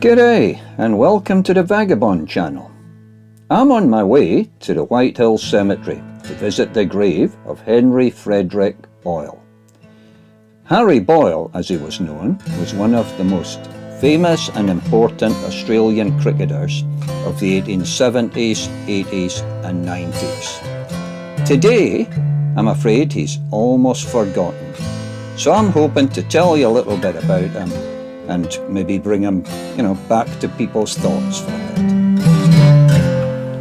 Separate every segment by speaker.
Speaker 1: G'day and welcome to the Vagabond channel. I'm on my way to the White Hill Cemetery to visit the grave of Henry Frederick Boyle. Harry Boyle, as he was known, was one of the most famous and important Australian cricketers of the 1870s, 80s and 90s. Today, I'm afraid he's almost forgotten, so I'm hoping to tell you a little bit about him and maybe bring him, back to people's thoughts for a bit.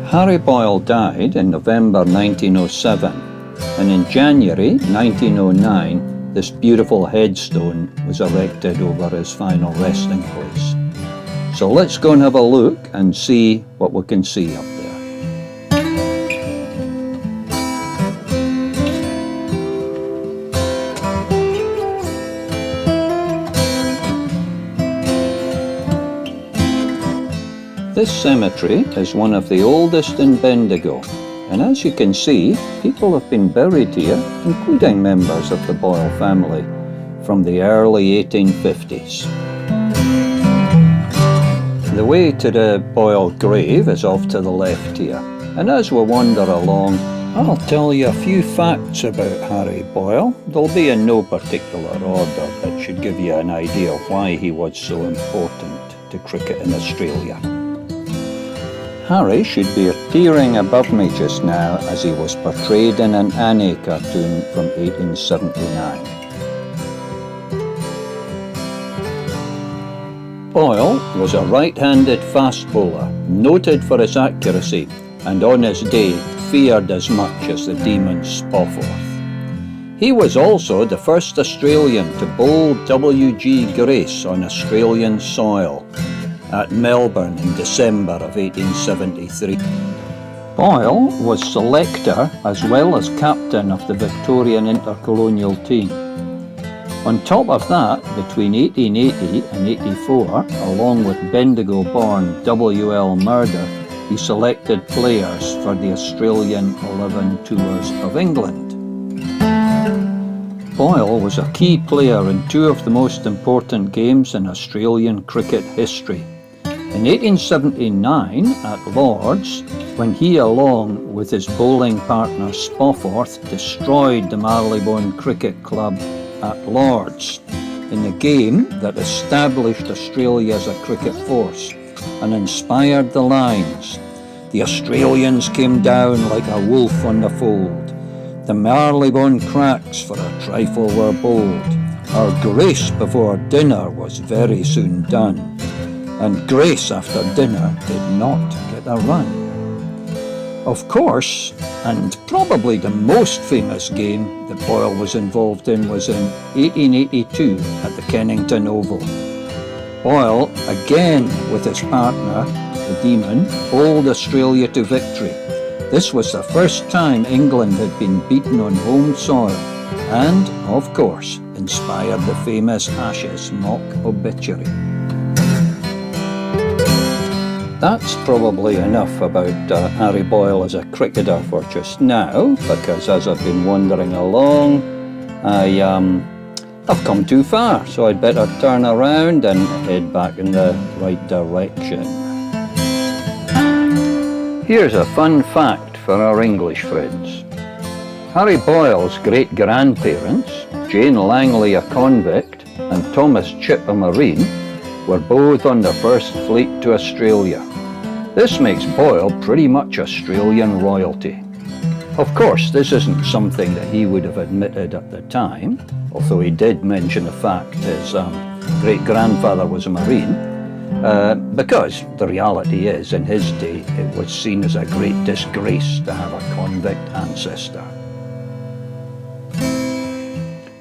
Speaker 1: Harry Boyle died in November 1907, and in January 1909, this beautiful headstone was erected over his final resting place. So let's go and have a look and see what we can see up there. This cemetery is one of the oldest in Bendigo, and as you can see, people have been buried here, including members of the Boyle family, from the early 1850s. The way to the Boyle grave is off to the left here, and as we wander along, I'll tell you a few facts about Harry Boyle. They'll be in no particular order, but should give you an idea of why he was so important to cricket in Australia. Harry should be appearing above me just now as he was portrayed in an Annie cartoon from 1879. Boyle was a right-handed fast bowler, noted for his accuracy, and on his day feared as much as the demon Spofforth. He was also the first Australian to bowl W.G. Grace on Australian soil at Melbourne in December of 1873. Boyle was selector as well as captain of the Victorian intercolonial team. On top of that, between 1880 and 84, along with Bendigo-born W.L. Murder, he selected players for the Australian 11 Tours of England. Boyle was a key player in two of the most important games in Australian cricket history. In 1879 at Lord's, when he along with his bowling partner Spofforth destroyed the Marylebone Cricket Club at Lord's in the game that established Australia as a cricket force and inspired the lines. The Australians came down like a wolf on the fold. The Marylebone cracks for a trifle were bold. Our grace before dinner was very soon done, and Grace after dinner did not get a run. Of course, and probably the most famous game that Boyle was involved in was in 1882 at the Kennington Oval. Boyle, again with his partner, the Demon, bowled Australia to victory. This was the first time England had been beaten on home soil and, of course, inspired the famous Ashes mock obituary. That's probably enough about Harry Boyle as a cricketer for just now, because as I've been wandering along, I've come too far, so I'd better turn around and head back in the right direction. Here's a fun fact for our English friends. Harry Boyle's great-grandparents, Jane Langley a convict and Thomas Chipp a Marine, were both on the first fleet to Australia. This makes Boyle pretty much Australian royalty. Of course, this isn't something that he would have admitted at the time, although he did mention the fact his great-grandfather was a Marine, because the reality is, in his day, it was seen as a great disgrace to have a convict ancestor.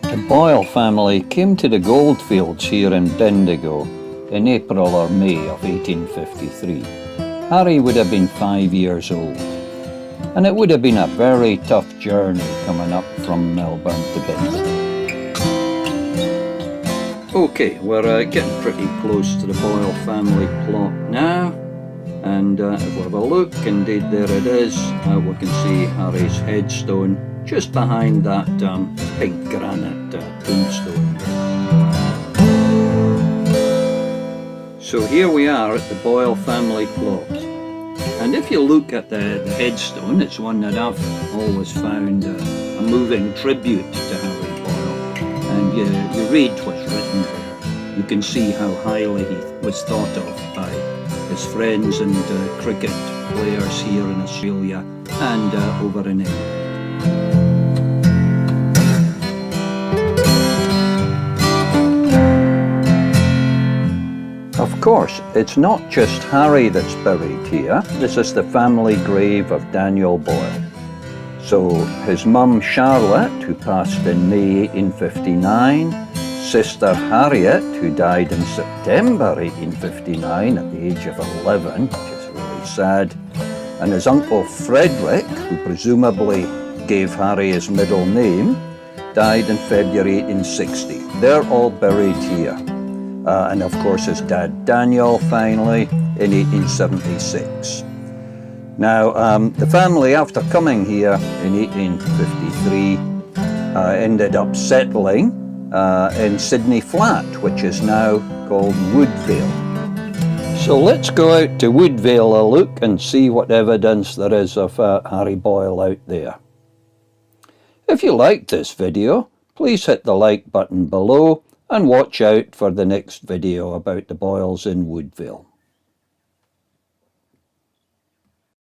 Speaker 1: The Boyle family came to the goldfields here in Bendigo in April or May of 1853. Harry would have been 5 years old, and it would have been a very tough journey coming up from Melbourne to Bendigo. Okay, we're getting pretty close to the Boyle family plot now, and if we have a look, indeed there it is. We can see Harry's headstone just behind that pink granite tombstone. So here we are at the Boyle family plot. And if you look at the headstone, it's one that I've always found a moving tribute to Harry Boyle. And you read what's written there. You can see how highly he was thought of by his friends and cricket players here in Australia and over in England. Of course, it's not just Harry that's buried here. This is the family grave of Daniel Boyle. So his mum Charlotte, who passed in May 1859, sister Harriet, who died in September 1859 at the age of 11, which is really sad, and his uncle Frederick, who presumably gave Harry his middle name, died in February 1860. They're all buried here. And of course his dad Daniel finally in 1876. Now the family, after coming here in 1853, ended up settling in Sydney Flat, which is now called Woodvale. So let's go out to Woodvale a look and see what evidence there is of Harry Boyle out there. If you liked this video, please hit the like button below and watch out for the next video about the Boyles in Woodvale.